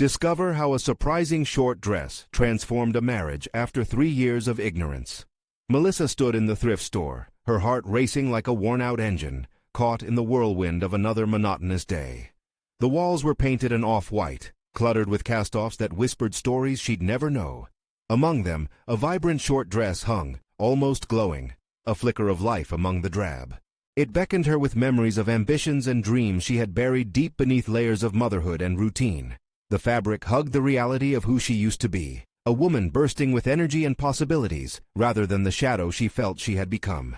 Discover how a surprising short dress transformed a marriage after 3 years of ignorance. Melissa stood in the thrift store, her heart racing like a worn-out engine, caught in the whirlwind of another monotonous day. The walls were painted an off-white, cluttered with cast-offs that whispered stories she'd never know. Among them, a vibrant short dress hung, almost glowing, a flicker of life among the drab. It beckoned her with memories of ambitions and dreams she had buried deep beneath layers of motherhood and routine. The fabric hugged the reality of who she used to be, a woman bursting with energy and possibilities, rather than the shadow she felt she had become.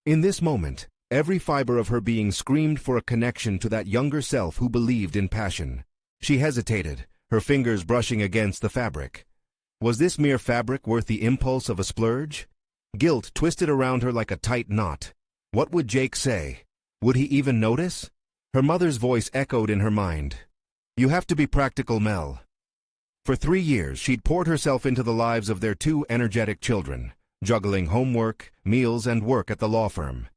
In this moment, every fiber of her being screamed for a connection to that younger self who believed in passion. She hesitated, her fingers brushing against the fabric. Was this mere fabric worth the impulse of a splurge? Guilt twisted around her like a tight knot. What would Jake say? Would he even notice? Her mother's voice echoed in her mind. You have to be practical, Mel. For 3 years, she'd poured herself into the lives of their 2 energetic children, juggling homework, meals, and work at the law firm.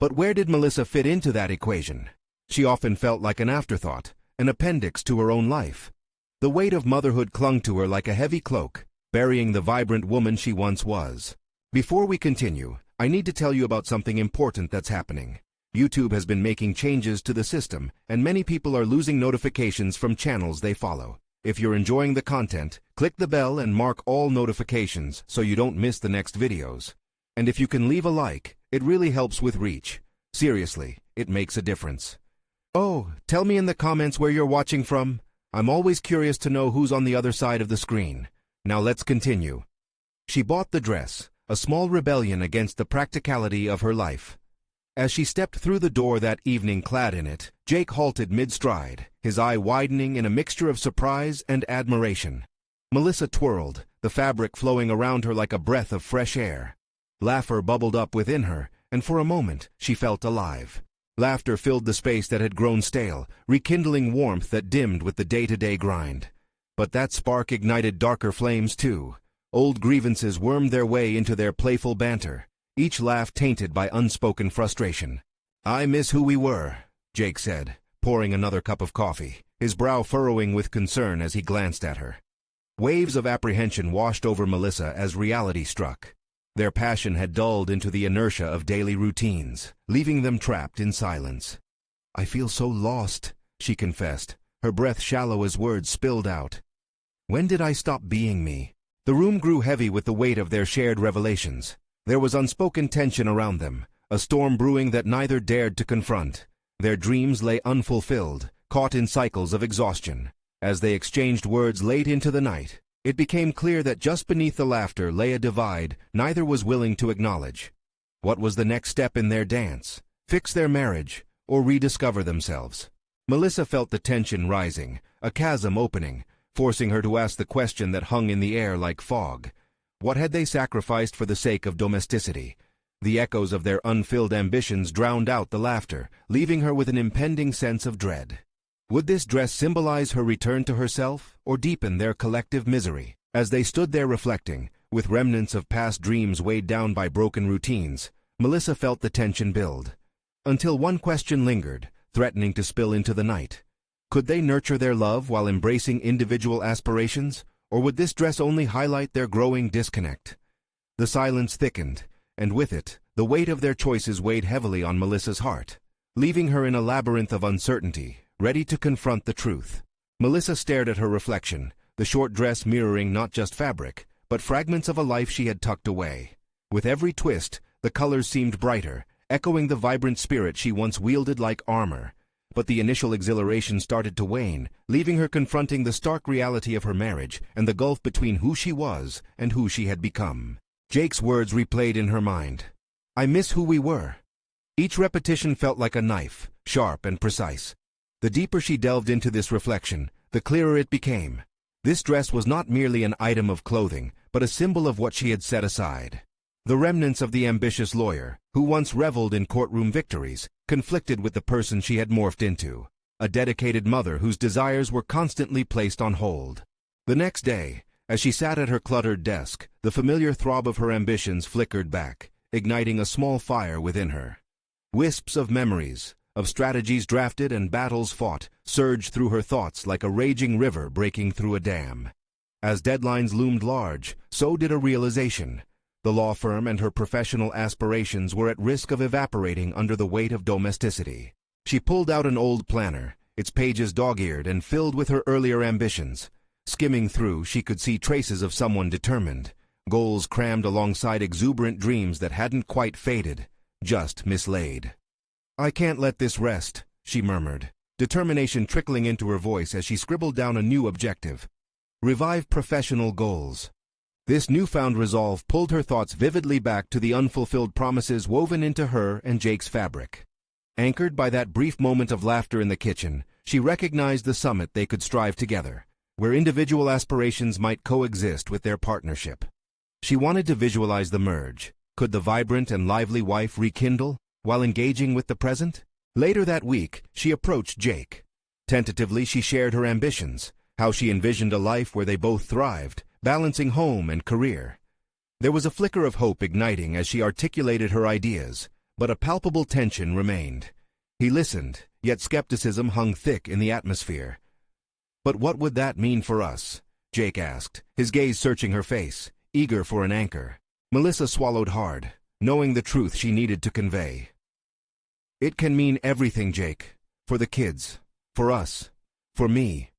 But where did Melissa fit into that equation? She often felt like an afterthought, an appendix to her own life. The weight of motherhood clung to her like a heavy cloak, burying the vibrant woman she once was. Before we continue, I need to tell you about something important that's happening. YouTube has been making changes to the system, and many people are losing notifications from channels they follow. If you're enjoying the content, click the bell and mark all notifications so you don't miss the next videos. And if you can leave a like, it really helps with reach. Seriously, it makes a difference. Oh, tell me in the comments where you're watching from. I'm always curious to know who's on the other side of the screen. Now let's continue. She bought the dress, a small rebellion against the practicality of her life. As she stepped through the door that evening clad in it, Jake halted mid-stride, his eye widening in a mixture of surprise and admiration. Melissa twirled, the fabric flowing around her like a breath of fresh air. Laughter bubbled up within her, and for a moment she felt alive. Laughter filled the space that had grown stale, rekindling warmth that dimmed with the day-to-day grind. But that spark ignited darker flames too. Old grievances wormed their way into their playful banter, each laugh tainted by unspoken frustration. I miss who we were, Jake said, pouring another cup of coffee, his brow furrowing with concern as he glanced at her. Waves of apprehension washed over Melissa as reality struck. Their passion had dulled into the inertia of daily routines, leaving them trapped in silence. I feel so lost, she confessed, her breath shallow as words spilled out. When did I stop being me? The room grew heavy with the weight of their shared revelations. There was unspoken tension around them, a storm brewing that neither dared to confront. Their dreams lay unfulfilled, caught in cycles of exhaustion. As they exchanged words late into the night, it became clear that just beneath the laughter lay a divide neither was willing to acknowledge. What was the next step in their dance? Fix their marriage, or rediscover themselves? Melissa felt the tension rising, a chasm opening, forcing her to ask the question that hung in the air like fog. What had they sacrificed for the sake of domesticity? The echoes of their unfilled ambitions drowned out the laughter, leaving her with an impending sense of dread. Would this dress symbolize her return to herself, or deepen their collective misery? As they stood there reflecting, with remnants of past dreams weighed down by broken routines, Melissa felt the tension build. Until one question lingered, threatening to spill into the night. Could they nurture their love while embracing individual aspirations? Or would this dress only highlight their growing disconnect? The silence thickened, and with it, the weight of their choices weighed heavily on Melissa's heart, leaving her in a labyrinth of uncertainty, ready to confront the truth. Melissa stared at her reflection, the short dress mirroring not just fabric, but fragments of a life she had tucked away. With every twist, the colors seemed brighter, echoing the vibrant spirit she once wielded like armor. But the initial exhilaration started to wane, leaving her confronting the stark reality of her marriage and the gulf between who she was and who she had become. Jake's words replayed in her mind. I miss who we were. Each repetition felt like a knife, sharp and precise. The deeper she delved into this reflection, the clearer it became. This dress was not merely an item of clothing, but a symbol of what she had set aside. The remnants of the ambitious lawyer, who once reveled in courtroom victories, conflicted with the person she had morphed into, a dedicated mother whose desires were constantly placed on hold. The next day, as she sat at her cluttered desk, the familiar throb of her ambitions flickered back, igniting a small fire within her. Wisps of memories, of strategies drafted and battles fought, surged through her thoughts like a raging river breaking through a dam. As deadlines loomed large, so did a realization. The law firm and her professional aspirations were at risk of evaporating under the weight of domesticity. She pulled out an old planner, its pages dog-eared and filled with her earlier ambitions. Skimming through, she could see traces of someone determined, goals crammed alongside exuberant dreams that hadn't quite faded, just mislaid. "I can't let this rest," she murmured, determination trickling into her voice as she scribbled down a new objective. Revive professional goals. This newfound resolve pulled her thoughts vividly back to the unfulfilled promises woven into her and Jake's fabric. Anchored by that brief moment of laughter in the kitchen, she recognized the summit they could strive together, where individual aspirations might coexist with their partnership. She wanted to visualize the merge. Could the vibrant and lively wife rekindle while engaging with the present? Later that week, she approached Jake. Tentatively, she shared her ambitions, how she envisioned a life where they both thrived, balancing home and career. There was a flicker of hope igniting as she articulated her ideas, but a palpable tension remained. He listened, yet skepticism hung thick in the atmosphere. "But what would that mean for us?" Jake asked, his gaze searching her face, eager for an anchor. Melissa swallowed hard, knowing the truth she needed to convey. "It can mean everything, Jake. For the kids. For us. For me."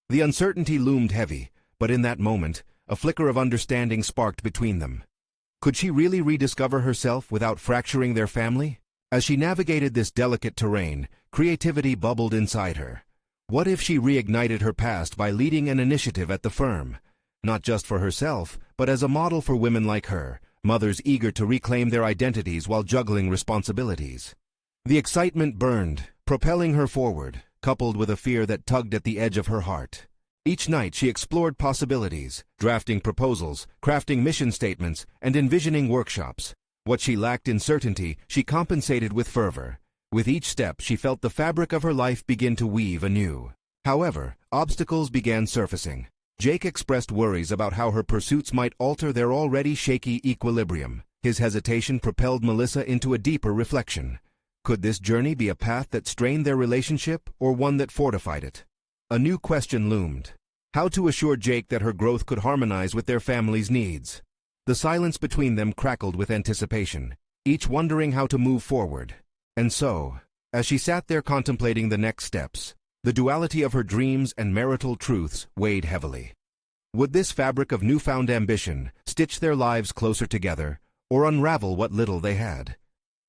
The uncertainty loomed heavy, but in that moment, a flicker of understanding sparked between them. Could she really rediscover herself without fracturing their family? As she navigated this delicate terrain, creativity bubbled inside her. What if she reignited her past by leading an initiative at the firm? Not just for herself, but as a model for women like her, mothers eager to reclaim their identities while juggling responsibilities. The excitement burned, propelling her forward, coupled with a fear that tugged at the edge of her heart. Each night she explored possibilities, drafting proposals, crafting mission statements, and envisioning workshops. What she lacked in certainty, she compensated with fervor. With each step, she felt the fabric of her life begin to weave anew. However, obstacles began surfacing. Jake expressed worries about how her pursuits might alter their already shaky equilibrium. His hesitation propelled Melissa into a deeper reflection. Could this journey be a path that strained their relationship or one that fortified it? A new question loomed. How to assure Jake that her growth could harmonize with their family's needs? The silence between them crackled with anticipation, each wondering how to move forward. And so, as she sat there contemplating the next steps, the duality of her dreams and marital truths weighed heavily. Would this fabric of newfound ambition stitch their lives closer together, or unravel what little they had?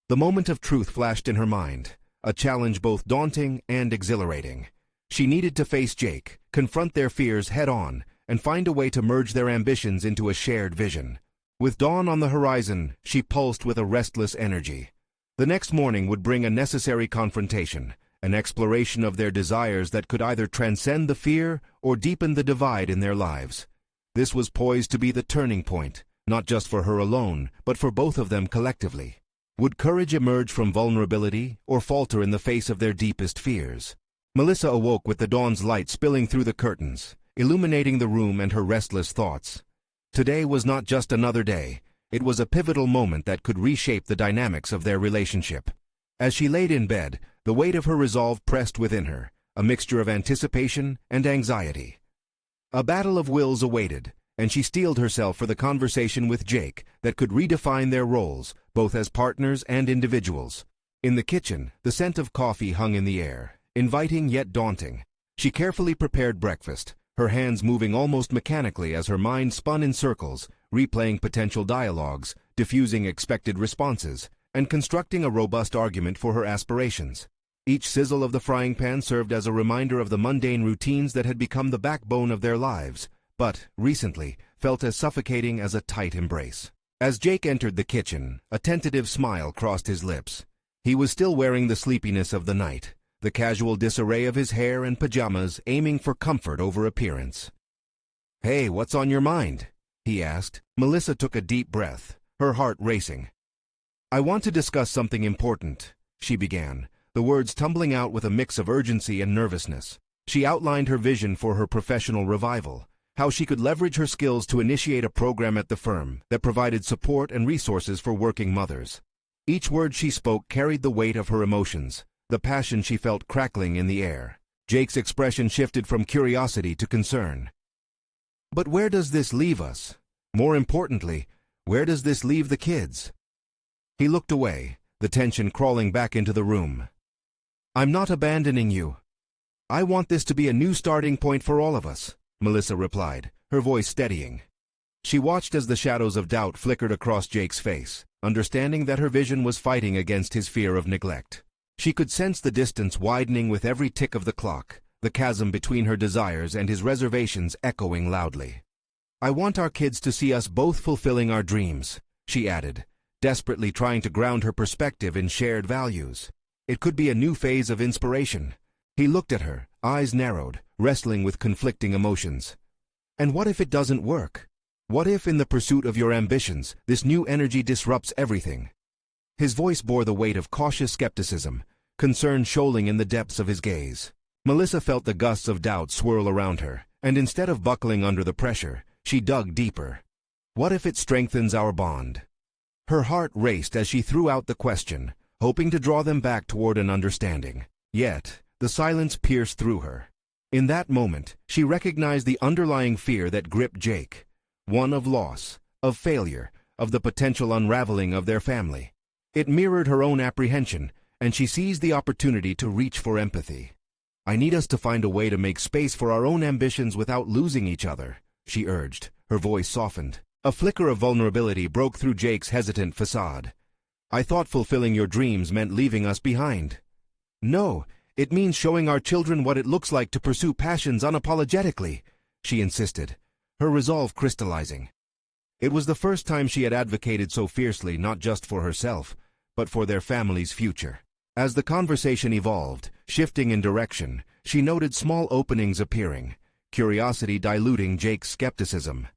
The moment of truth flashed in her mind, a challenge both daunting and exhilarating. She needed to face Jake, confront their fears head-on, and find a way to merge their ambitions into a shared vision. With dawn on the horizon, she pulsed with a restless energy. The next morning would bring a necessary confrontation, an exploration of their desires that could either transcend the fear or deepen the divide in their lives. This was poised to be the turning point, not just for her alone, but for both of them collectively. Would courage emerge from vulnerability or falter in the face of their deepest fears? Melissa awoke with the dawn's light spilling through the curtains, illuminating the room and her restless thoughts. Today was not just another day. It was a pivotal moment that could reshape the dynamics of their relationship. As she laid in bed, the weight of her resolve pressed within her, a mixture of anticipation and anxiety. A battle of wills awaited, and she steeled herself for the conversation with Jake that could redefine their roles, both as partners and individuals. In the kitchen, the scent of coffee hung in the air, inviting yet daunting. She carefully prepared breakfast, her hands moving almost mechanically as her mind spun in circles, replaying potential dialogues, diffusing expected responses, and constructing a robust argument for her aspirations. Each sizzle of the frying pan served as a reminder of the mundane routines that had become the backbone of their lives, but, recently, felt as suffocating as a tight embrace. As Jake entered the kitchen, a tentative smile crossed his lips. He was still wearing the sleepiness of the night, the casual disarray of his hair and pajamas aiming for comfort over appearance. "Hey, what's on your mind?" he asked. Melissa took a deep breath, her heart racing. "I want to discuss something important," she began, the words tumbling out with a mix of urgency and nervousness. She outlined her vision for her professional revival, how she could leverage her skills to initiate a program at the firm that provided support and resources for working mothers. Each word she spoke carried the weight of her emotions, the passion she felt crackling in the air. Jake's expression shifted from curiosity to concern. But where does this leave us? More importantly, where does this leave the kids? He looked away, the tension crawling back into the room. I'm not abandoning you. I want this to be a new starting point for all of us, Melissa replied, her voice steadying. She watched as the shadows of doubt flickered across Jake's face, understanding that her vision was fighting against his fear of neglect. She could sense the distance widening with every tick of the clock, the chasm between her desires and his reservations echoing loudly. I want our kids to see us both fulfilling our dreams, she added, desperately trying to ground her perspective in shared values. It could be a new phase of inspiration. He looked at her, eyes narrowed, wrestling with conflicting emotions. And what if it doesn't work? What if, in the pursuit of your ambitions, this new energy disrupts everything? His voice bore the weight of cautious skepticism, concern shoaling in the depths of his gaze. Melissa felt the gusts of doubt swirl around her, and instead of buckling under the pressure, she dug deeper. What if it strengthens our bond? Her heart raced as she threw out the question, hoping to draw them back toward an understanding. Yet, the silence pierced through her. In that moment, she recognized the underlying fear that gripped Jake, one of loss, of failure, of the potential unraveling of their family. It mirrored her own apprehension, and she seized the opportunity to reach for empathy. I need us to find a way to make space for our own ambitions without losing each other, she urged, her voice softened. A flicker of vulnerability broke through Jake's hesitant facade. I thought fulfilling your dreams meant leaving us behind. No, it means showing our children what it looks like to pursue passions unapologetically, she insisted, her resolve crystallizing. It was the first time she had advocated so fiercely not just for herself, but for their family's future. As the conversation evolved, shifting in direction, she noted small openings appearing, curiosity diluting Jake's skepticism.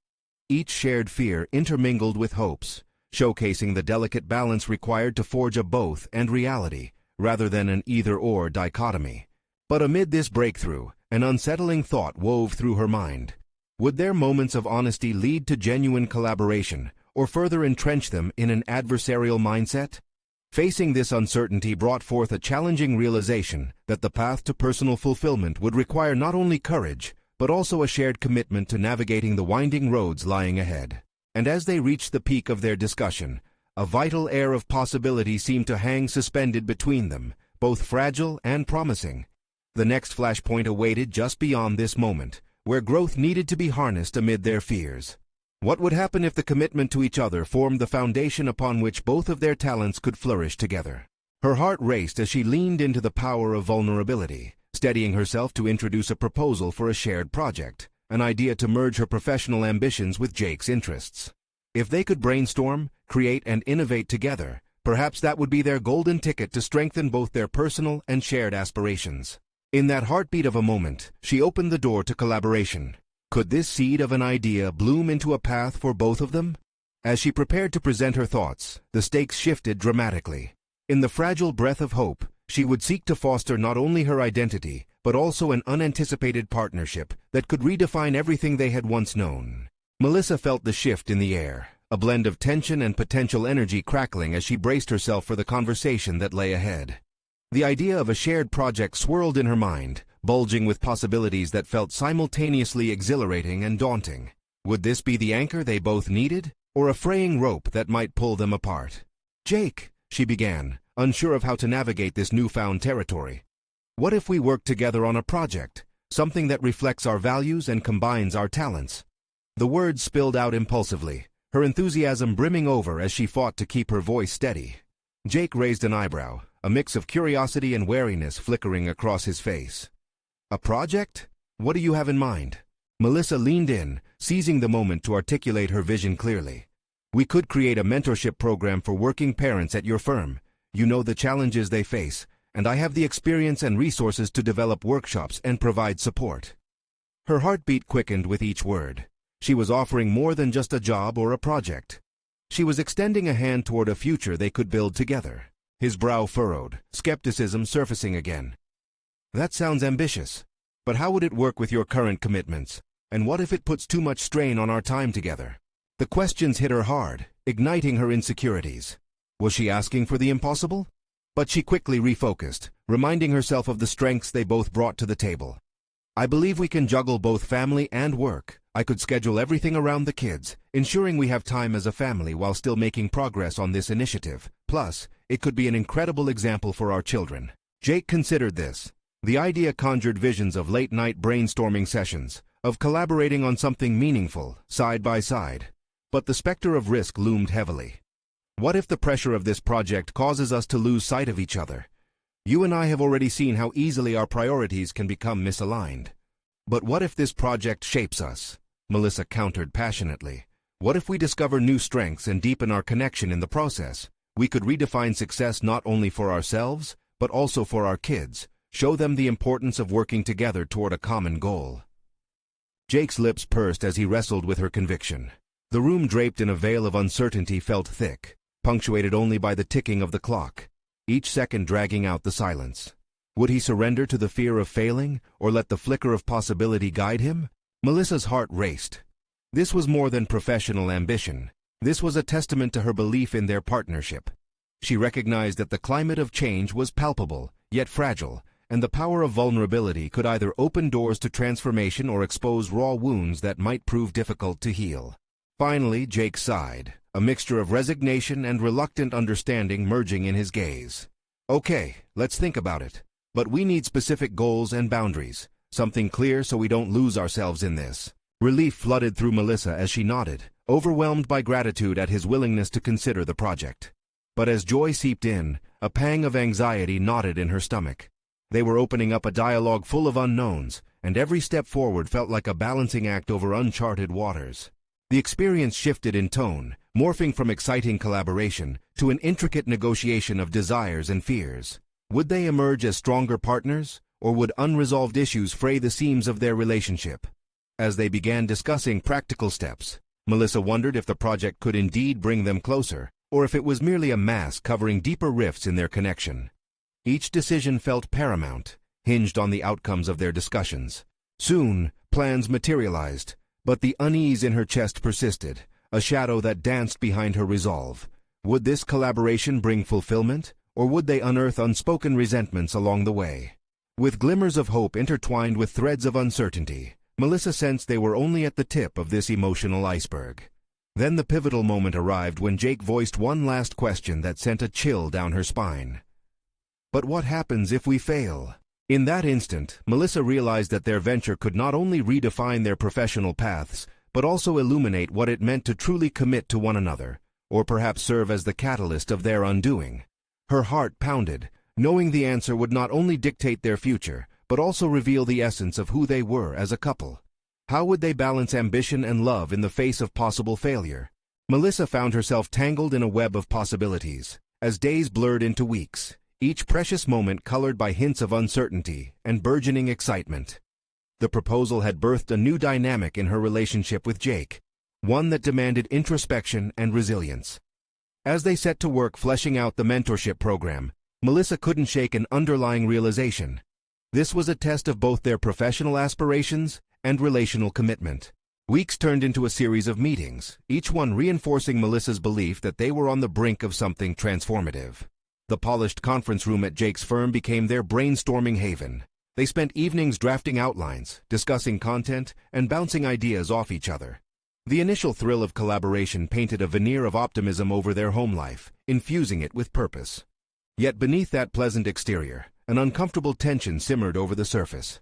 Each shared fear intermingled with hopes, showcasing the delicate balance required to forge a both and reality, rather than an either-or dichotomy. But amid this breakthrough, an unsettling thought wove through her mind. Would their moments of honesty lead to genuine collaboration, or further entrench them in an adversarial mindset? Facing this uncertainty brought forth a challenging realization that the path to personal fulfillment would require not only courage, but also a shared commitment to navigating the winding roads lying ahead. And as they reached the peak of their discussion, a vital air of possibility seemed to hang suspended between them, both fragile and promising. The next flashpoint awaited just beyond this moment, where growth needed to be harnessed amid their fears. What would happen if the commitment to each other formed the foundation upon which both of their talents could flourish together? Her heart raced as she leaned into the power of vulnerability, steadying herself to introduce a proposal for a shared project, an idea to merge her professional ambitions with Jake's interests. If they could brainstorm, create, and innovate together, perhaps that would be their golden ticket to strengthen both their personal and shared aspirations. In that heartbeat of a moment, she opened the door to collaboration. Could this seed of an idea bloom into a path for both of them? As she prepared to present her thoughts, the stakes shifted dramatically. In the fragile breath of hope, she would seek to foster not only her identity, but also an unanticipated partnership that could redefine everything they had once known. Melissa felt the shift in the air, a blend of tension and potential energy crackling as she braced herself for the conversation that lay ahead. The idea of a shared project swirled in her mind, bulging with possibilities that felt simultaneously exhilarating and daunting. Would this be the anchor they both needed, or a fraying rope that might pull them apart? "Jake," she began, unsure of how to navigate this newfound territory. "What if we work together on a project, something that reflects our values and combines our talents?" The words spilled out impulsively, her enthusiasm brimming over as she fought to keep her voice steady. Jake raised an eyebrow, a mix of curiosity and wariness flickering across his face. "A project? What do you have in mind?" Melissa leaned in, seizing the moment to articulate her vision clearly. "We could create a mentorship program for working parents at your firm. You know the challenges they face, and I have the experience and resources to develop workshops and provide support." Her heartbeat quickened with each word. She was offering more than just a job or a project. She was extending a hand toward a future they could build together. His brow furrowed, skepticism surfacing again. "That sounds ambitious. But how would it work with your current commitments? And what if it puts too much strain on our time together?" The questions hit her hard, igniting her insecurities. Was she asking for the impossible? But she quickly refocused, reminding herself of the strengths they both brought to the table. "I believe we can juggle both family and work. I could schedule everything around the kids, ensuring we have time as a family while still making progress on this initiative. Plus, it could be an incredible example for our children." Jake considered this. The idea conjured visions of late-night brainstorming sessions, of collaborating on something meaningful, side by side. But the specter of risk loomed heavily. What if the pressure of this project causes us to lose sight of each other? You and I have already seen how easily our priorities can become misaligned. But what if this project shapes us? Melissa countered passionately. What if we discover new strengths and deepen our connection in the process? We could redefine success not only for ourselves, but also for our kids, show them the importance of working together toward a common goal. Jake's lips pursed as he wrestled with her conviction. The room draped in a veil of uncertainty felt thick, punctuated only by the ticking of the clock, each second dragging out the silence. Would he surrender to the fear of failing, or let the flicker of possibility guide him? Melissa's heart raced. This was more than professional ambition. This was a testament to her belief in their partnership. She recognized that the climate of change was palpable, yet fragile, and the power of vulnerability could either open doors to transformation or expose raw wounds that might prove difficult to heal. Finally, Jake sighed, a mixture of resignation and reluctant understanding merging in his gaze. "Okay, let's think about it. But we need specific goals and boundaries, something clear so we don't lose ourselves in this." Relief flooded through Melissa as she nodded, overwhelmed by gratitude at his willingness to consider the project. But as joy seeped in, a pang of anxiety knotted in her stomach. They were opening up a dialogue full of unknowns, and every step forward felt like a balancing act over uncharted waters. The experience shifted in tone, morphing from exciting collaboration to an intricate negotiation of desires and fears. Would they emerge as stronger partners, or would unresolved issues fray the seams of their relationship? As they began discussing practical steps, Melissa wondered if the project could indeed bring them closer, or if it was merely a mask covering deeper rifts in their connection. Each decision felt paramount, hinged on the outcomes of their discussions. Soon, plans materialized, but the unease in her chest persisted, a shadow that danced behind her resolve. Would this collaboration bring fulfillment, or would they unearth unspoken resentments along the way? With glimmers of hope intertwined with threads of uncertainty, Melissa sensed they were only at the tip of this emotional iceberg. Then the pivotal moment arrived when Jake voiced one last question that sent a chill down her spine. "But what happens if we fail?" In that instant, Melissa realized that their venture could not only redefine their professional paths, but also illuminate what it meant to truly commit to one another, or perhaps serve as the catalyst of their undoing. Her heart pounded, knowing the answer would not only dictate their future, but also reveal the essence of who they were as a couple. How would they balance ambition and love in the face of possible failure? Melissa found herself tangled in a web of possibilities. As days blurred into weeks, each precious moment colored by hints of uncertainty and burgeoning excitement. The proposal had birthed a new dynamic in her relationship with Jake, one that demanded introspection and resilience. As they set to work fleshing out the mentorship program, Melissa couldn't shake an underlying realization. This was a test of both their professional aspirations and relational commitment. Weeks turned into a series of meetings, each one reinforcing Melissa's belief that they were on the brink of something transformative. The polished conference room at Jake's firm became their brainstorming haven. They spent evenings drafting outlines, discussing content, and bouncing ideas off each other. The initial thrill of collaboration painted a veneer of optimism over their home life, infusing it with purpose. Yet beneath that pleasant exterior, an uncomfortable tension simmered over the surface.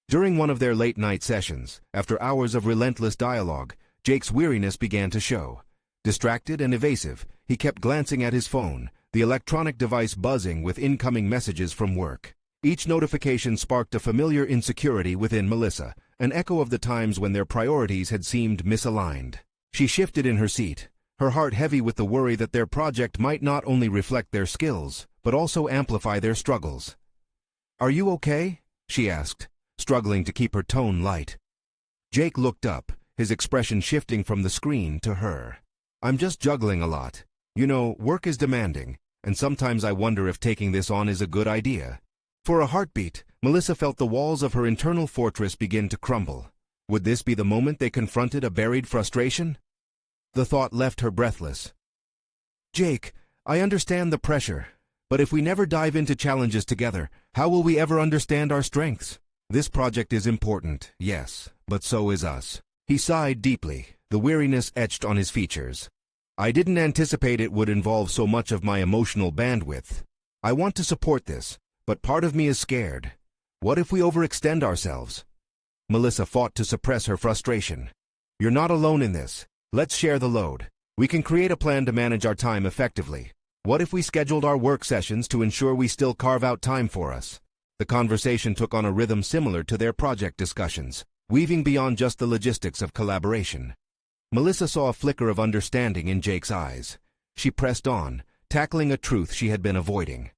During one of their late-night sessions, after hours of relentless dialogue, Jake's weariness began to show. Distracted and evasive, he kept glancing at his phone, the electronic device buzzing with incoming messages from work. Each notification sparked a familiar insecurity within Melissa, an echo of the times when their priorities had seemed misaligned. She shifted in her seat, her heart heavy with the worry that their project might not only reflect their skills, but also amplify their struggles. "Are you okay?" she asked, struggling to keep her tone light. Jake looked up, his expression shifting from the screen to her. "I'm just juggling a lot. You know, work is demanding, and sometimes I wonder if taking this on is a good idea." For a heartbeat, Melissa felt the walls of her internal fortress begin to crumble. Would this be the moment they confronted a buried frustration? The thought left her breathless. "Jake, I understand the pressure, But if we never dive into challenges together, how will we ever understand our strengths? This project is important, yes, but so is us. He sighed deeply, the weariness etched on his features. I didn't anticipate it would involve so much of my emotional bandwidth. I want to support this, but part of me is scared. What if we overextend ourselves? Melissa fought to suppress her frustration. You're not alone in this. Let's share the load. We can create a plan to manage our time effectively. What if we scheduled our work sessions to ensure we still carve out time for us? The conversation took on a rhythm similar to their project discussions, weaving beyond just the logistics of collaboration. Melissa saw a flicker of understanding in Jake's eyes. She pressed on, tackling a truth she had been avoiding.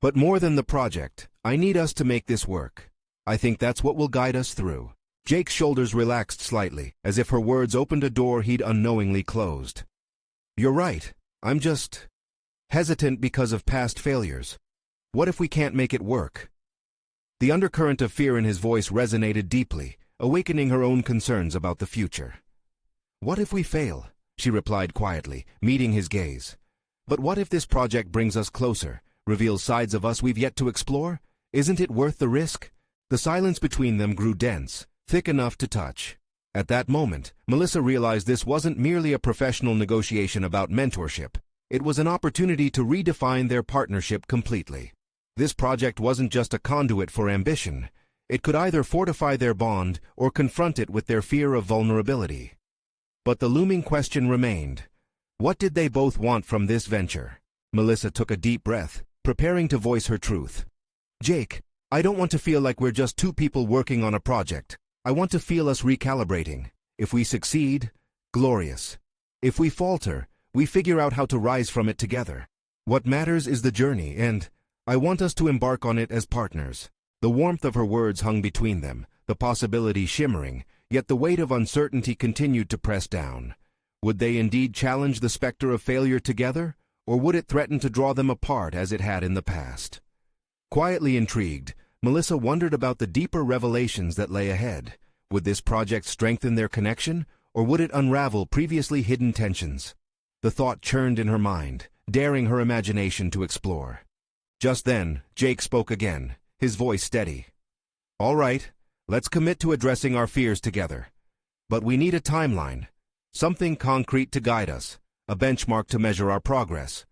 But more than the project, I need us to make this work. I think that's what will guide us through. Jake's shoulders relaxed slightly, as if her words opened a door he'd unknowingly closed. You're right. I'm just hesitant because of past failures. What if we can't make it work? The undercurrent of fear in his voice resonated deeply, awakening her own concerns about the future. What if we fail? She replied quietly, meeting his gaze. But what if this project brings us closer, reveals sides of us we've yet to explore? Isn't it worth the risk? The silence between them grew dense, thick enough to touch. At that moment, Melissa realized this wasn't merely a professional negotiation about mentorship. It was an opportunity to redefine their partnership completely. This project wasn't just a conduit for ambition. It could either fortify their bond or confront it with their fear of vulnerability. But the looming question remained. What did they both want from this venture? Melissa took a deep breath, preparing to voice her truth. Jake, I don't want to feel like we're just two people working on a project. I want to feel us recalibrating. If we succeed, glorious. If we falter, we figure out how to rise from it together. What matters is the journey, and I want us to embark on it as partners. The warmth of her words hung between them, the possibility shimmering, yet the weight of uncertainty continued to press down. Would they indeed challenge the specter of failure together, or would it threaten to draw them apart as it had in the past? Quietly intrigued, Melissa wondered about the deeper revelations that lay ahead. Would this project strengthen their connection, or would it unravel previously hidden tensions? The thought churned in her mind, daring her imagination to explore. Just then, Jake spoke again, his voice steady. All right, let's commit to addressing our fears together. But we need a timeline, something concrete to guide us, a benchmark to measure our progress.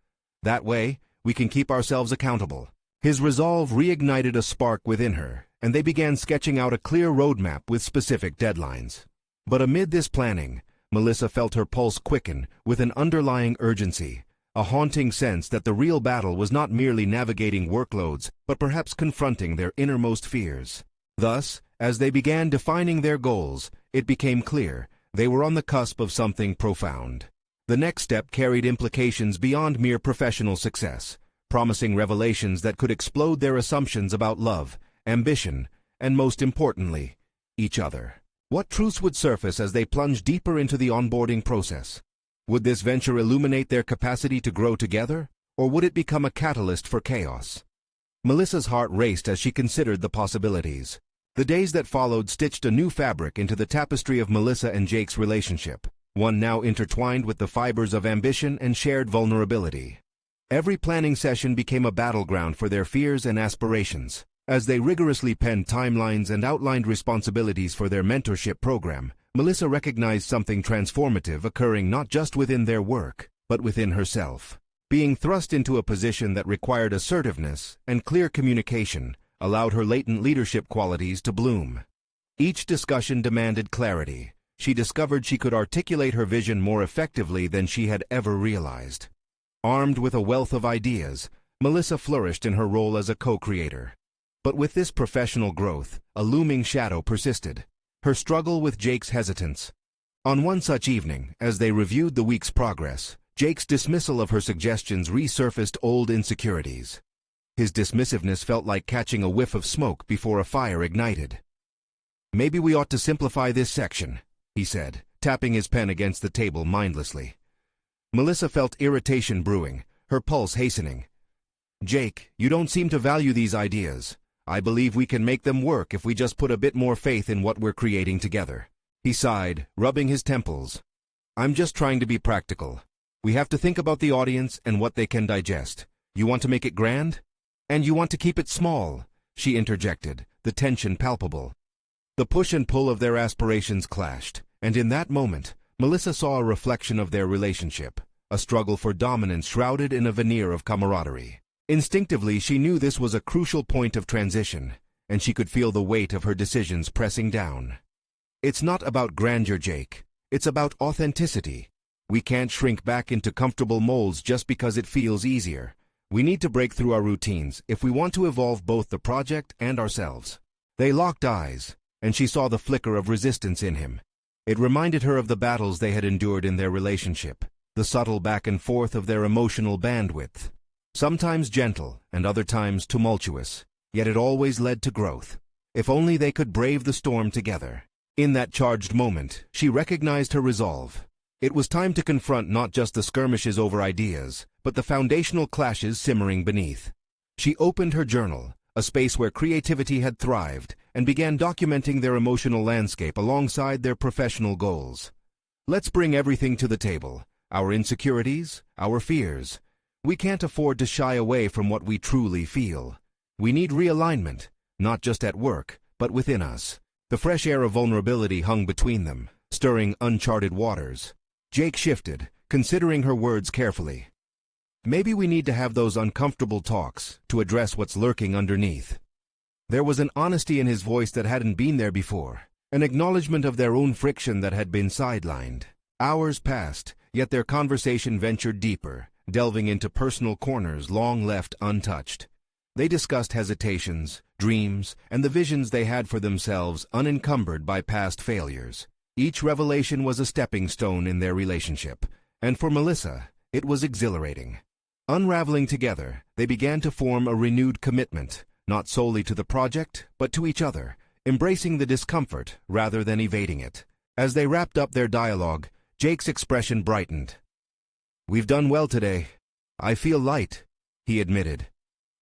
That way, we can keep ourselves accountable. His resolve reignited a spark within her, and they began sketching out a clear roadmap with specific deadlines. But amid this planning, Melissa felt her pulse quicken with an underlying urgency, a haunting sense that the real battle was not merely navigating workloads, but perhaps confronting their innermost fears. Thus, as they began defining their goals, it became clear they were on the cusp of something profound. The next step carried implications beyond mere professional success, promising revelations that could explode their assumptions about love, ambition, and most importantly, each other. What truths would surface as they plunged deeper into the onboarding process? Would this venture illuminate their capacity to grow together, or would it become a catalyst for chaos? Melissa's heart raced as she considered the possibilities. The days that followed stitched a new fabric into the tapestry of Melissa and Jake's relationship, one now intertwined with the fibers of ambition and shared vulnerability. Every planning session became a battleground for their fears and aspirations. As they rigorously penned timelines and outlined responsibilities for their mentorship program, Melissa recognized something transformative occurring not just within their work, but within herself. Being thrust into a position that required assertiveness and clear communication allowed her latent leadership qualities to bloom. Each discussion demanded clarity. She discovered she could articulate her vision more effectively than she had ever realized. Armed with a wealth of ideas, Melissa flourished in her role as a co-creator. But with this professional growth, a looming shadow persisted, her struggle with Jake's hesitance. On one such evening, as they reviewed the week's progress, Jake's dismissal of her suggestions resurfaced old insecurities. His dismissiveness felt like catching a whiff of smoke before a fire ignited. "Maybe we ought to simplify this section," he said, tapping his pen against the table mindlessly. Melissa felt irritation brewing, her pulse hastening. "Jake, you don't seem to value these ideas. I believe we can make them work if we just put a bit more faith in what we're creating together." He sighed, rubbing his temples. "I'm just trying to be practical. We have to think about the audience and what they can digest. You want to make it grand? And you want to keep it small, she interjected, the tension palpable. The push and pull of their aspirations clashed, and in that moment, Melissa saw a reflection of their relationship, a struggle for dominance shrouded in a veneer of camaraderie. Instinctively, she knew this was a crucial point of transition, and she could feel the weight of her decisions pressing down. It's not about grandeur, Jake. It's about authenticity. We can't shrink back into comfortable molds just because it feels easier. We need to break through our routines if we want to evolve both the project and ourselves. They locked eyes, and she saw the flicker of resistance in him. It reminded her of the battles they had endured in their relationship, the subtle back and forth of their emotional bandwidth. Sometimes gentle, and other times tumultuous, yet it always led to growth. If only they could brave the storm together. In that charged moment, she recognized her resolve. It was time to confront not just the skirmishes over ideas, but the foundational clashes simmering beneath. She opened her journal, a space where creativity had thrived, and began documenting their emotional landscape alongside their professional goals. Let's bring everything to the table, our insecurities, our fears. We can't afford to shy away from what we truly feel. We need realignment, not just at work, but within us. The fresh air of vulnerability hung between them, stirring uncharted waters. Jake shifted, considering her words carefully. Maybe we need to have those uncomfortable talks to address what's lurking underneath. There was an honesty in his voice that hadn't been there before, an acknowledgement of their own friction that had been sidelined. Hours passed, yet their conversation ventured deeper, delving into personal corners long left untouched. They discussed hesitations, dreams, and the visions they had for themselves unencumbered by past failures. Each revelation was a stepping stone in their relationship, and for Melissa, it was exhilarating. Unraveling together, they began to form a renewed commitment, not solely to the project, but to each other, embracing the discomfort rather than evading it. As they wrapped up their dialogue, Jake's expression brightened. "We've done well today. I feel light," he admitted.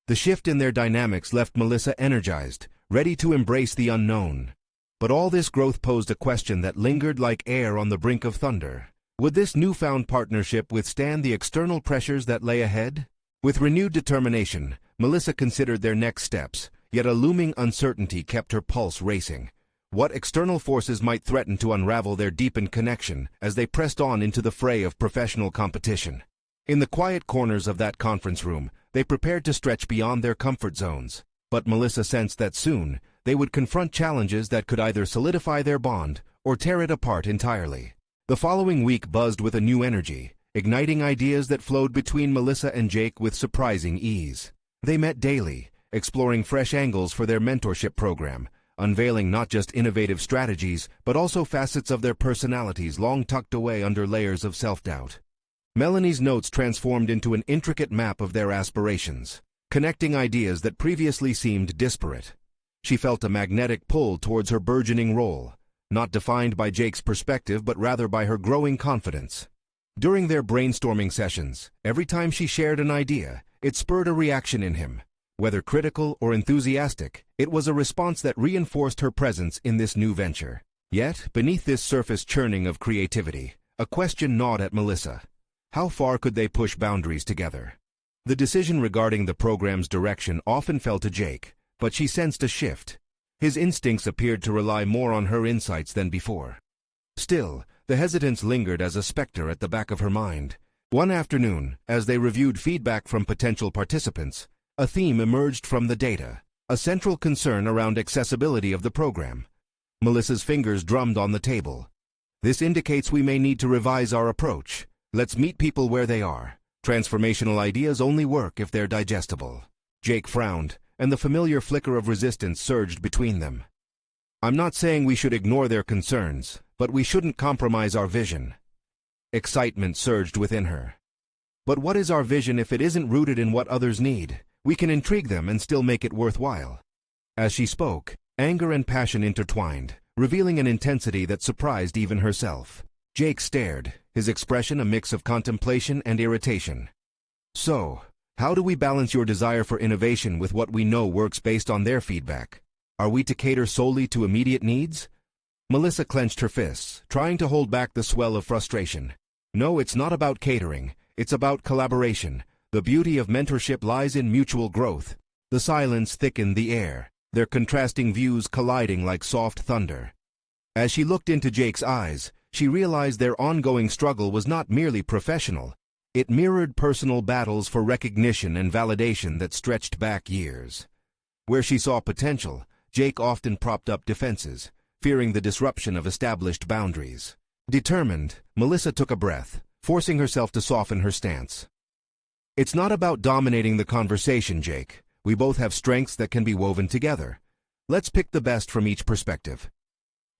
The shift in their dynamics left Melissa energized, ready to embrace the unknown. But all this growth posed a question that lingered like air on the brink of thunder. Would this newfound partnership withstand the external pressures that lay ahead? With renewed determination, Melissa considered their next steps, yet a looming uncertainty kept her pulse racing. What external forces might threaten to unravel their deepened connection as they pressed on into the fray of professional competition? In the quiet corners of that conference room, they prepared to stretch beyond their comfort zones. But Melissa sensed that soon, they would confront challenges that could either solidify their bond or tear it apart entirely. The following week buzzed with a new energy, igniting ideas that flowed between Melissa and Jake with surprising ease. They met daily, exploring fresh angles for their mentorship program, unveiling not just innovative strategies, but also facets of their personalities long tucked away under layers of self-doubt. Melanie's notes transformed into an intricate map of their aspirations, connecting ideas that previously seemed disparate. She felt a magnetic pull towards her burgeoning role, not defined by Jake's perspective but rather by her growing confidence. During their brainstorming sessions, every time she shared an idea, it spurred a reaction in him. Whether critical or enthusiastic, it was a response that reinforced her presence in this new venture. Yet, beneath this surface churning of creativity, a question gnawed at Melissa. How far could they push boundaries together? The decision regarding the program's direction often fell to Jake, but she sensed a shift. His instincts appeared to rely more on her insights than before. Still, the hesitance lingered as a specter at the back of her mind. One afternoon, as they reviewed feedback from potential participants, a theme emerged from the data, a central concern around accessibility of the program. Melissa's fingers drummed on the table. "This indicates we may need to revise our approach. Let's meet people where they are. Transformational ideas only work if they're digestible." Jake frowned, and the familiar flicker of resistance surged between them. "I'm not saying we should ignore their concerns, but we shouldn't compromise our vision." Excitement surged within her. "But what is our vision if it isn't rooted in what others need? We can intrigue them and still make it worthwhile." As she spoke, anger and passion intertwined, revealing an intensity that surprised even herself. Jake stared, his expression a mix of contemplation and irritation. "So, how do we balance your desire for innovation with what we know works based on their feedback? Are we to cater solely to immediate needs?" Melissa clenched her fists, trying to hold back the swell of frustration. "No, it's not about catering. It's about collaboration. The beauty of mentorship lies in mutual growth. The silence thickened the air, their contrasting views colliding like soft thunder. As she looked into Jake's eyes, she realized their ongoing struggle was not merely professional. It mirrored personal battles for recognition and validation that stretched back years. Where she saw potential, Jake often propped up defenses, fearing the disruption of established boundaries. Determined, Melissa took a breath, forcing herself to soften her stance. "It's not about dominating the conversation, Jake. We both have strengths that can be woven together. Let's pick the best from each perspective."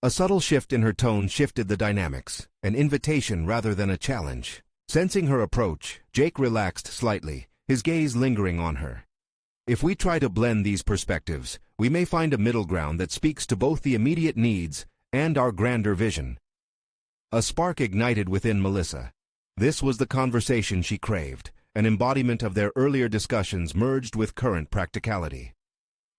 A subtle shift in her tone shifted the dynamics, an invitation rather than a challenge. Sensing her approach, Jake relaxed slightly, his gaze lingering on her. "If we try to blend these perspectives, we may find a middle ground that speaks to both the immediate needs and our grander vision." A spark ignited within Melissa. This was the conversation she craved, an embodiment of their earlier discussions merged with current practicality.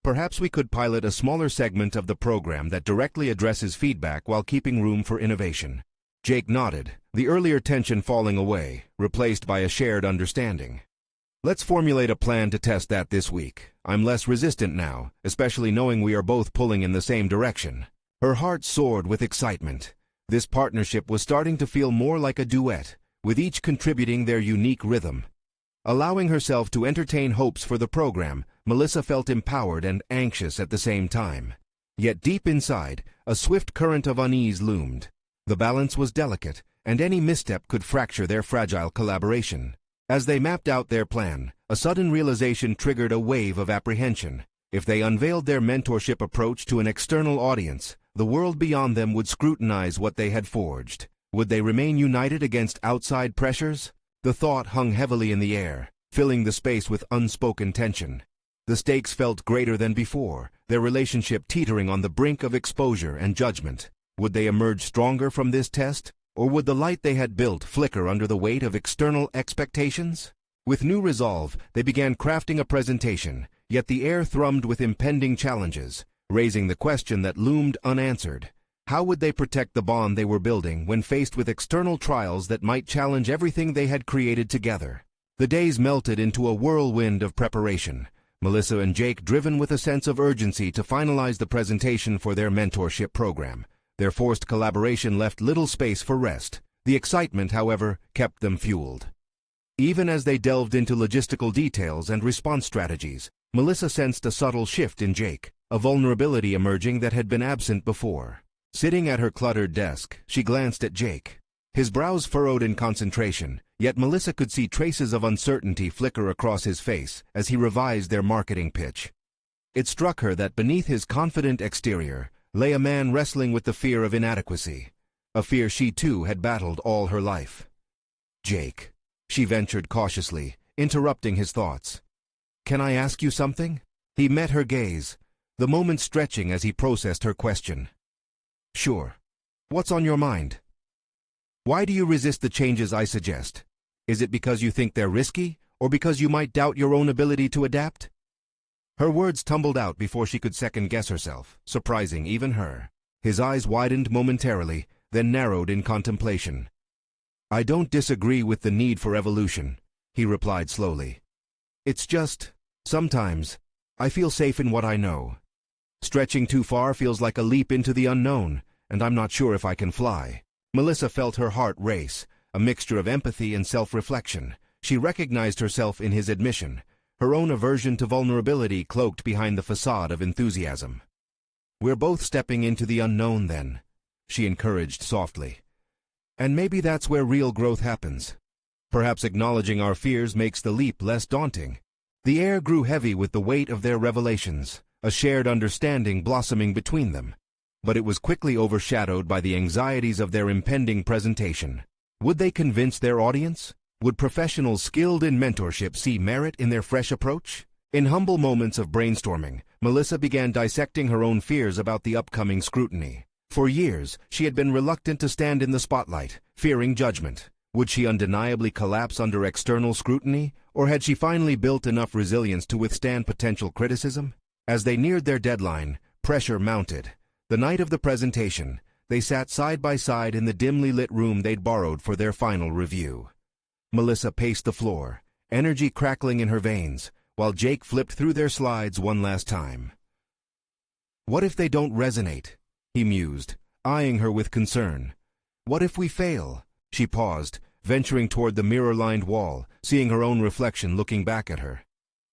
"Perhaps we could pilot a smaller segment of the program that directly addresses feedback while keeping room for innovation." Jake nodded, the earlier tension falling away, replaced by a shared understanding. "Let's formulate a plan to test that this week. I'm less resistant now, especially knowing we are both pulling in the same direction." Her heart soared with excitement. This partnership was starting to feel more like a duet, with each contributing their unique rhythm. Allowing herself to entertain hopes for the program, Melissa felt empowered and anxious at the same time. Yet deep inside, a swift current of unease loomed. The balance was delicate, and any misstep could fracture their fragile collaboration. As they mapped out their plan, a sudden realization triggered a wave of apprehension. If they unveiled their mentorship approach to an external audience, the world beyond them would scrutinize what they had forged. Would they remain united against outside pressures? The thought hung heavily in the air, filling the space with unspoken tension. The stakes felt greater than before, their relationship teetering on the brink of exposure and judgment. Would they emerge stronger from this test, or would the light they had built flicker under the weight of external expectations? With new resolve, they began crafting a presentation, yet the air thrummed with impending challenges, raising the question that loomed unanswered. How would they protect the bond they were building when faced with external trials that might challenge everything they had created together? The days melted into a whirlwind of preparation, Melissa and Jake driven with a sense of urgency to finalize the presentation for their mentorship program. Their forced collaboration left little space for rest. The excitement, however, kept them fueled. Even as they delved into logistical details and response strategies, Melissa sensed a subtle shift in Jake, a vulnerability emerging that had been absent before. Sitting at her cluttered desk, she glanced at Jake. His brows furrowed in concentration, yet Melissa could see traces of uncertainty flicker across his face as he revised their marketing pitch. It struck her that beneath his confident exterior lay a man wrestling with the fear of inadequacy, a fear she too had battled all her life. "Jake," she ventured cautiously, interrupting his thoughts. "Can I ask you something?" He met her gaze, the moment stretching as he processed her question. "Sure. What's on your mind?" "Why do you resist the changes I suggest? Is it because you think they're risky, or because you might doubt your own ability to adapt?" Her words tumbled out before she could second-guess herself, surprising even her. His eyes widened momentarily, then narrowed in contemplation. "I don't disagree with the need for evolution," he replied slowly. "It's just, sometimes, I feel safe in what I know. Stretching too far feels like a leap into the unknown, and I'm not sure if I can fly." Melissa felt her heart race, a mixture of empathy and self-reflection. She recognized herself in his admission, her own aversion to vulnerability cloaked behind the facade of enthusiasm. "We're both stepping into the unknown then," she encouraged softly. "And maybe that's where real growth happens. Perhaps acknowledging our fears makes the leap less daunting." The air grew heavy with the weight of their revelations, a shared understanding blossoming between them. But it was quickly overshadowed by the anxieties of their impending presentation. Would they convince their audience? Would professionals skilled in mentorship see merit in their fresh approach? In humble moments of brainstorming, Melissa began dissecting her own fears about the upcoming scrutiny. For years, she had been reluctant to stand in the spotlight, fearing judgment. Would she undeniably collapse under external scrutiny, or had she finally built enough resilience to withstand potential criticism? As they neared their deadline, pressure mounted. The night of the presentation, they sat side by side in the dimly lit room they'd borrowed for their final review. Melissa paced the floor, energy crackling in her veins, while Jake flipped through their slides one last time. "What if they don't resonate?" he mused, eyeing her with concern. "What if we fail?" She paused, venturing toward the mirror-lined wall, seeing her own reflection looking back at her.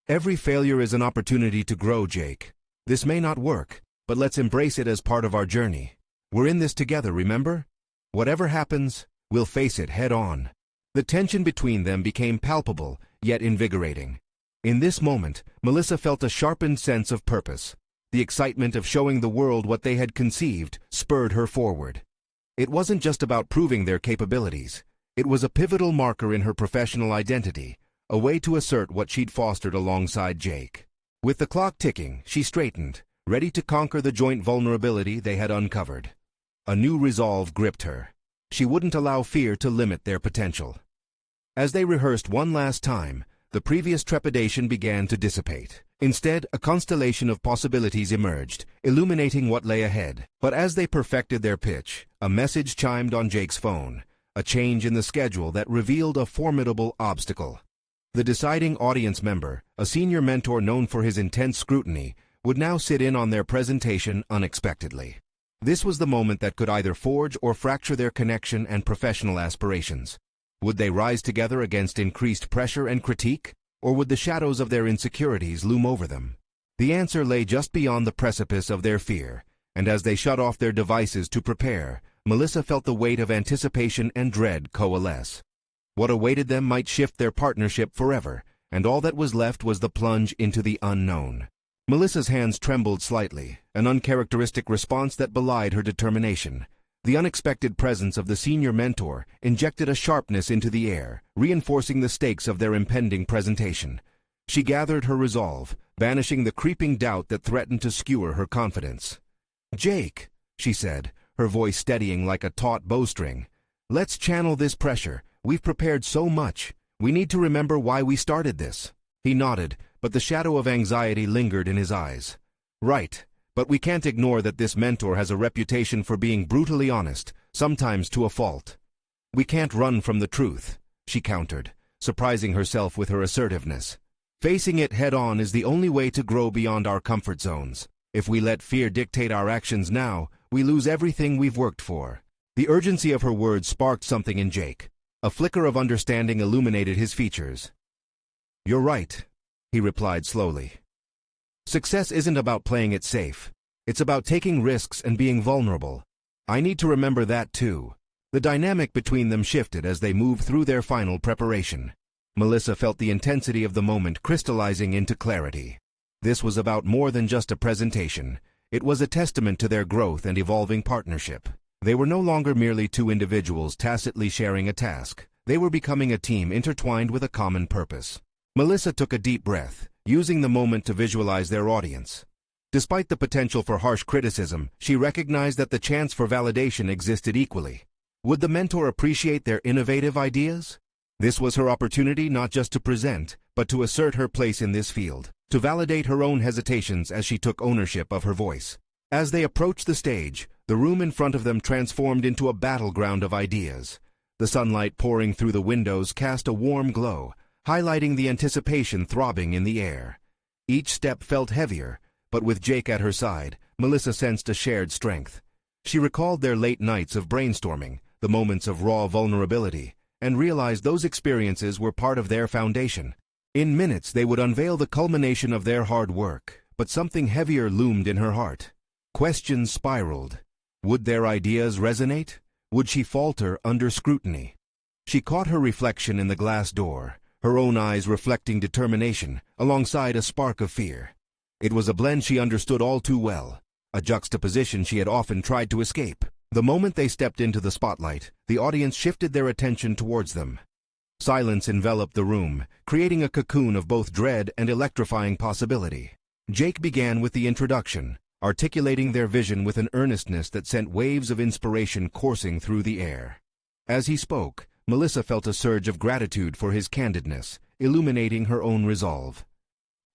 "Every failure is an opportunity to grow, Jake. This may not work, but let's embrace it as part of our journey. We're in this together, remember? Whatever happens, we'll face it head on." The tension between them became palpable, yet invigorating. In this moment, Melissa felt a sharpened sense of purpose. The excitement of showing the world what they had conceived spurred her forward. It wasn't just about proving their capabilities. It was a pivotal marker in her professional identity, a way to assert what she'd fostered alongside Jake. With the clock ticking, she straightened, ready to conquer the joint vulnerability they had uncovered. A new resolve gripped her. She wouldn't allow fear to limit their potential. As they rehearsed one last time, the previous trepidation began to dissipate. Instead, a constellation of possibilities emerged, illuminating what lay ahead. But as they perfected their pitch, a message chimed on Jake's phone, a change in the schedule that revealed a formidable obstacle. The deciding audience member, a senior mentor known for his intense scrutiny, would now sit in on their presentation unexpectedly. This was the moment that could either forge or fracture their connection and professional aspirations. Would they rise together against increased pressure and critique, or would the shadows of their insecurities loom over them? The answer lay just beyond the precipice of their fear, and as they shut off their devices to prepare, Melissa felt the weight of anticipation and dread coalesce. What awaited them might shift their partnership forever, and all that was left was the plunge into the unknown. Melissa's hands trembled slightly, an uncharacteristic response that belied her determination. The unexpected presence of the senior mentor injected a sharpness into the air, reinforcing the stakes of their impending presentation. She gathered her resolve, banishing the creeping doubt that threatened to skewer her confidence. "Jake," she said, her voice steadying like a taut bowstring, "let's channel this pressure. We've prepared so much. We need to remember why we started this." He nodded, but the shadow of anxiety lingered in his eyes. "Right. But we can't ignore that this mentor has a reputation for being brutally honest, sometimes to a fault." "We can't run from the truth," she countered, surprising herself with her assertiveness. "Facing it head-on is the only way to grow beyond our comfort zones. If we let fear dictate our actions now, we lose everything we've worked for." The urgency of her words sparked something in Jake. A flicker of understanding illuminated his features. "You're right," he replied slowly. "Success isn't about playing it safe. It's about taking risks and being vulnerable. I need to remember that too." The dynamic between them shifted as they moved through their final preparation. Melissa felt the intensity of the moment crystallizing into clarity. This was about more than just a presentation. It was a testament to their growth and evolving partnership. They were no longer merely two individuals tacitly sharing a task. They were becoming a team intertwined with a common purpose. Melissa took a deep breath, using the moment to visualize their audience. Despite the potential for harsh criticism, she recognized that the chance for validation existed equally. Would the mentor appreciate their innovative ideas? This was her opportunity not just to present, but to assert her place in this field, to validate her own hesitations as she took ownership of her voice. As they approached the stage, the room in front of them transformed into a battleground of ideas. The sunlight pouring through the windows cast a warm glow, highlighting the anticipation throbbing in the air. Each step felt heavier, but with Jake at her side, Melissa sensed a shared strength. She recalled their late nights of brainstorming, the moments of raw vulnerability, and realized those experiences were part of their foundation. In minutes they would unveil the culmination of their hard work, but something heavier loomed in her heart. Questions spiraled. Would their ideas resonate? Would she falter under scrutiny? She caught her reflection in the glass door, her own eyes reflecting determination, alongside a spark of fear. It was a blend she understood all too well, a juxtaposition she had often tried to escape. The moment they stepped into the spotlight, the audience shifted their attention towards them. Silence enveloped the room, creating a cocoon of both dread and electrifying possibility. Jake began with the introduction, articulating their vision with an earnestness that sent waves of inspiration coursing through the air. As he spoke, Melissa felt a surge of gratitude for his candidness, illuminating her own resolve.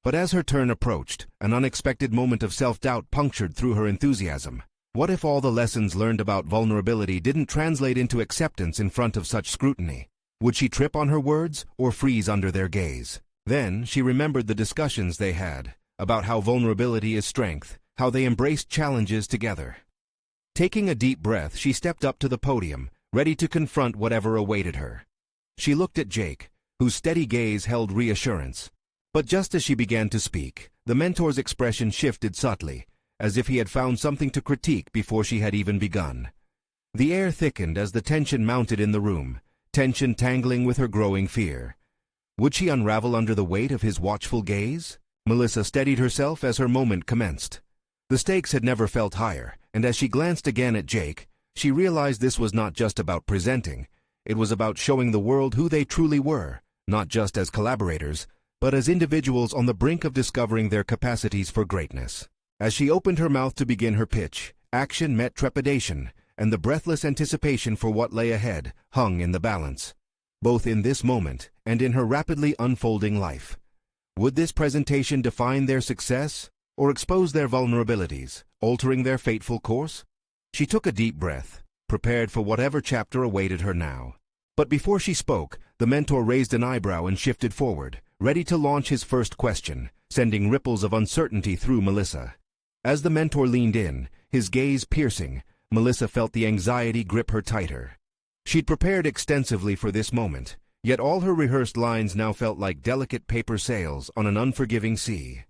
But as her turn approached, an unexpected moment of self-doubt punctured through her enthusiasm. What if all the lessons learned about vulnerability didn't translate into acceptance in front of such scrutiny? Would she trip on her words or freeze under their gaze? Then she remembered the discussions they had about how vulnerability is strength, how they embraced challenges together. Taking a deep breath, she stepped up to the podium, ready to confront whatever awaited her. She looked at Jake, whose steady gaze held reassurance. But just as she began to speak, the mentor's expression shifted subtly, as if he had found something to critique before she had even begun. The air thickened as the tension mounted in the room, tension tangling with her growing fear. Would she unravel under the weight of his watchful gaze? Melissa steadied herself as her moment commenced. The stakes had never felt higher, and as she glanced again at Jake, she realized this was not just about presenting. It was about showing the world who they truly were, not just as collaborators, but as individuals on the brink of discovering their capacities for greatness. As she opened her mouth to begin her pitch, action met trepidation, and the breathless anticipation for what lay ahead hung in the balance, both in this moment and in her rapidly unfolding life. Would this presentation define their success, or expose their vulnerabilities, altering their fateful course? She took a deep breath, prepared for whatever chapter awaited her now. But before she spoke, the mentor raised an eyebrow and shifted forward, ready to launch his first question, sending ripples of uncertainty through Melissa. As the mentor leaned in, his gaze piercing, Melissa felt the anxiety grip her tighter. She'd prepared extensively for this moment, yet all her rehearsed lines now felt like delicate paper sails on an unforgiving sea.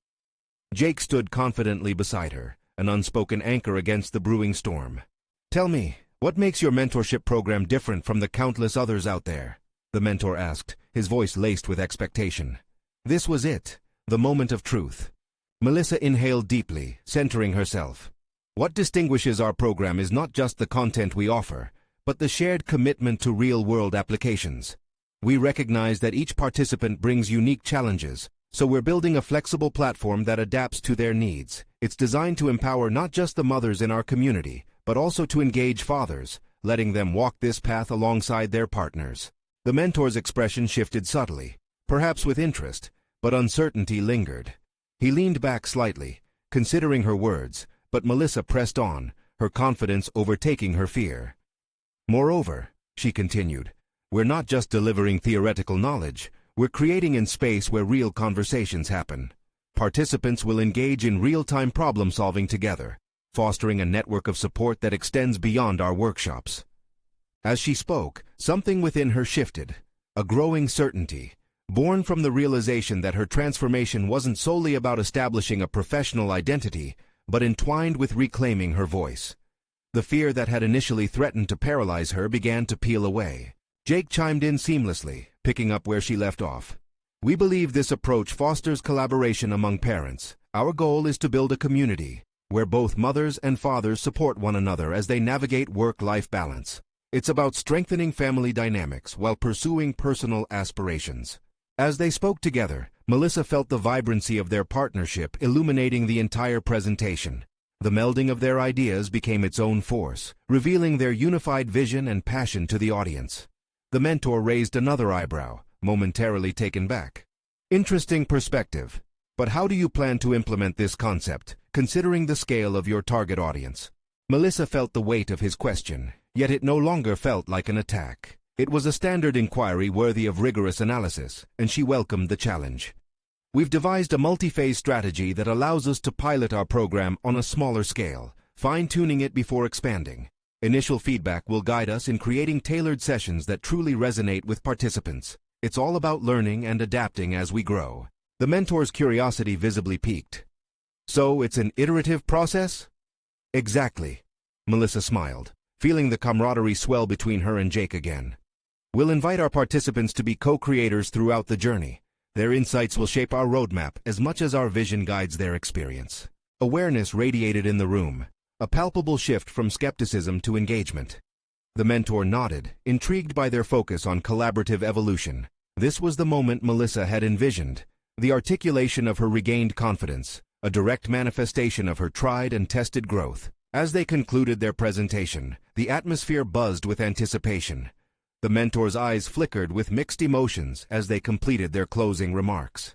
Jake stood confidently beside her, an unspoken anchor against the brewing storm. "Tell me, what makes your mentorship program different from the countless others out there?" the mentor asked, his voice laced with expectation. This was it, the moment of truth. Melissa inhaled deeply, centering herself. What distinguishes our program is not just the content we offer, but the shared commitment to real-world applications. We recognize that each participant brings unique challenges, so we're building a flexible platform that adapts to their needs. It's designed to empower not just the mothers in our community, but also to engage fathers, letting them walk this path alongside their partners. The mentor's expression shifted subtly, perhaps with interest, but uncertainty lingered. He leaned back slightly, considering her words, but Melissa pressed on, her confidence overtaking her fear. "Moreover," she continued, "we're not just delivering theoretical knowledge, we're creating a space where real conversations happen. Participants will engage in real-time problem-solving together, fostering a network of support that extends beyond our workshops." As she spoke, something within her shifted, a growing certainty, born from the realization that her transformation wasn't solely about establishing a professional identity, but entwined with reclaiming her voice. The fear that had initially threatened to paralyze her began to peel away. Jake chimed in seamlessly, picking up where she left off. "We believe this approach fosters collaboration among parents. Our goal is to build a community where both mothers and fathers support one another as they navigate work-life balance. It's about strengthening family dynamics while pursuing personal aspirations." As they spoke together, Melissa felt the vibrancy of their partnership illuminating the entire presentation. The melding of their ideas became its own force, revealing their unified vision and passion to the audience. The mentor raised another eyebrow, momentarily taken back. "Interesting perspective. But how do you plan to implement this concept, considering the scale of your target audience?" Melissa felt the weight of his question, yet it no longer felt like an attack. It was a standard inquiry worthy of rigorous analysis, and she welcomed the challenge. "We've devised a multi-phase strategy that allows us to pilot our program on a smaller scale, fine-tuning it before expanding. Initial feedback will guide us in creating tailored sessions that truly resonate with participants. It's all about learning and adapting as we grow." The mentor's curiosity visibly piqued. "So it's an iterative process?" "Exactly," Melissa smiled, feeling the camaraderie swell between her and Jake again. "We'll invite our participants to be co-creators throughout the journey. Their insights will shape our roadmap as much as our vision guides their experience." Awareness radiated in the room, a palpable shift from skepticism to engagement. The mentor nodded, intrigued by their focus on collaborative evolution. This was the moment Melissa had envisioned, the articulation of her regained confidence, a direct manifestation of her tried and tested growth. As they concluded their presentation, the atmosphere buzzed with anticipation. The mentor's eyes flickered with mixed emotions as they completed their closing remarks.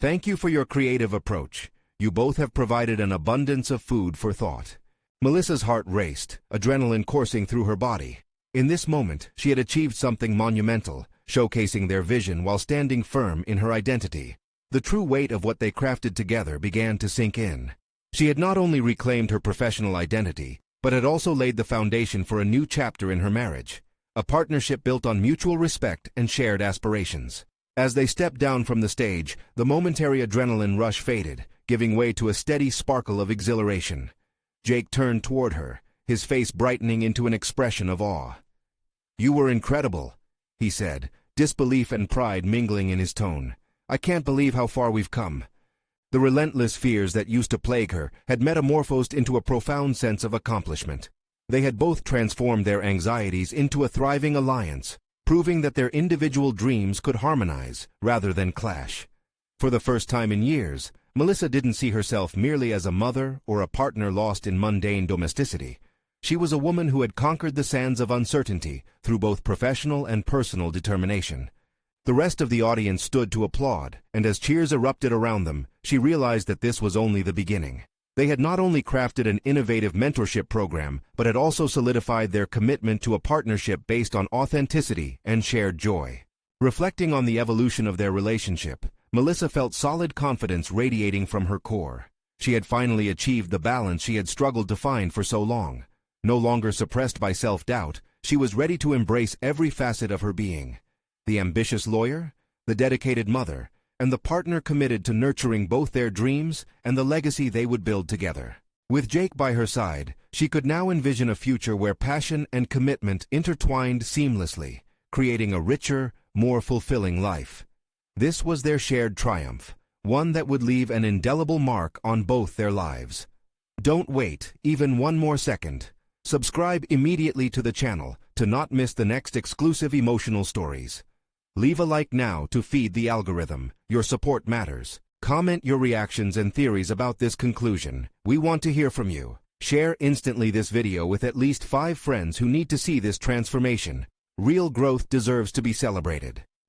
"Thank you for your creative approach. You both have provided an abundance of food for thought." Melissa's heart raced, adrenaline coursing through her body. In this moment, she had achieved something monumental, showcasing their vision while standing firm in her identity. The true weight of what they crafted together began to sink in. She had not only reclaimed her professional identity, but had also laid the foundation for a new chapter in her marriage, a partnership built on mutual respect and shared aspirations. As they stepped down from the stage, the momentary adrenaline rush faded, giving way to a steady sparkle of exhilaration. Jake turned toward her, his face brightening into an expression of awe. "You were incredible," he said, disbelief and pride mingling in his tone. "I can't believe how far we've come." The relentless fears that used to plague her had metamorphosed into a profound sense of accomplishment. They had both transformed their anxieties into a thriving alliance, proving that their individual dreams could harmonize rather than clash. For the first time in years, Melissa didn't see herself merely as a mother or a partner lost in mundane domesticity. She was a woman who had conquered the sands of uncertainty through both professional and personal determination. The rest of the audience stood to applaud, and as cheers erupted around them, she realized that this was only the beginning. They had not only crafted an innovative mentorship program, but had also solidified their commitment to a partnership based on authenticity and shared joy. Reflecting on the evolution of their relationship, Melissa felt solid confidence radiating from her core. She had finally achieved the balance she had struggled to find for so long. No longer suppressed by self-doubt, she was ready to embrace every facet of her being. The ambitious lawyer, the dedicated mother, and the partner committed to nurturing both their dreams and the legacy they would build together. With Jake by her side, she could now envision a future where passion and commitment intertwined seamlessly, creating a richer, more fulfilling life. This was their shared triumph, one that would leave an indelible mark on both their lives. Don't wait even one more second. Subscribe immediately to the channel to not miss the next exclusive emotional stories. Leave a like now to feed the algorithm. Your support matters. Comment your reactions and theories about this conclusion. We want to hear from you. Share instantly this video with at least 5 friends who need to see this transformation. Real growth deserves to be celebrated.